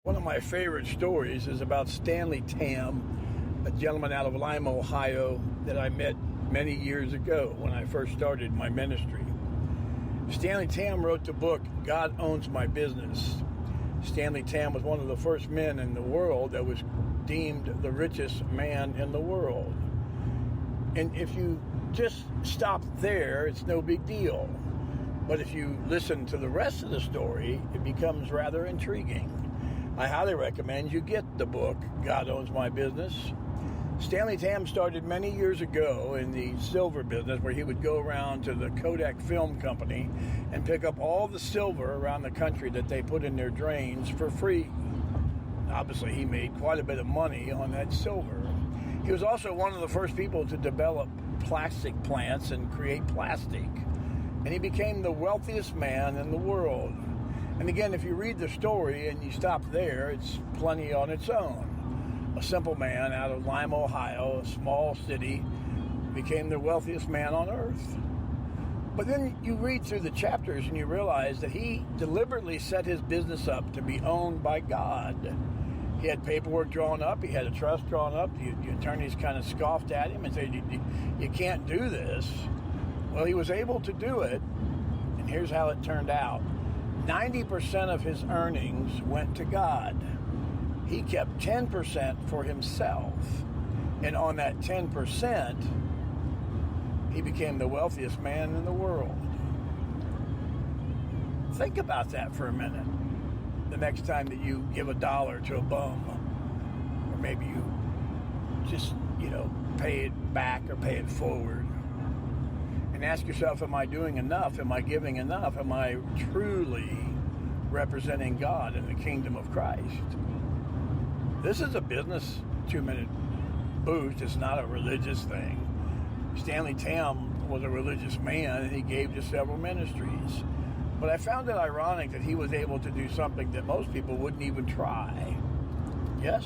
One of my favorite stories is about Stanley Tam, a gentleman out of Lima, Ohio, that I met many years ago when I first started my ministry. Stanley Tam wrote the book, God Owns My Business. Stanley Tam was one of the first men in the world that was deemed the richest man in the world. And if you just stop there, it's no big deal. But if you listen to the rest of the story, it becomes rather intriguing. I highly recommend you get the book, God Owns My Business. Stanley Tam started many years ago in the silver business, where he would go around to the Kodak Film Company and pick up all the silver around the country that they put in their drains for free. Obviously, he made quite a bit of money on that silver. He was also one of the first people to develop plastic plants and create plastic. And he became the wealthiest man in the world. And again, if you read the story and you stop there, it's plenty on its own. A simple man out of Lima, Ohio, a small city, became the wealthiest man on earth. But then you read through the chapters and you realize that he deliberately set his business up to be owned by God. He had paperwork drawn up. He had a trust drawn up. The attorneys kind of scoffed at him and said, you can't do this. Well, he was able to do it, and here's how it turned out. 90% of his earnings went to God. He kept 10% for himself. And on that 10%, he became the wealthiest man in the world. Think about that for a minute. The next time that you give $1 to a bum, or maybe you just, pay it back or pay it forward. And ask yourself, am I doing enough? Am I giving enough? Am I truly representing God in the kingdom of Christ? This is a business 2-minute boost. It's not a religious thing. Stanley Tam was a religious man, and he gave to several ministries. But I found it ironic that he was able to do something that most people wouldn't even try. Yes?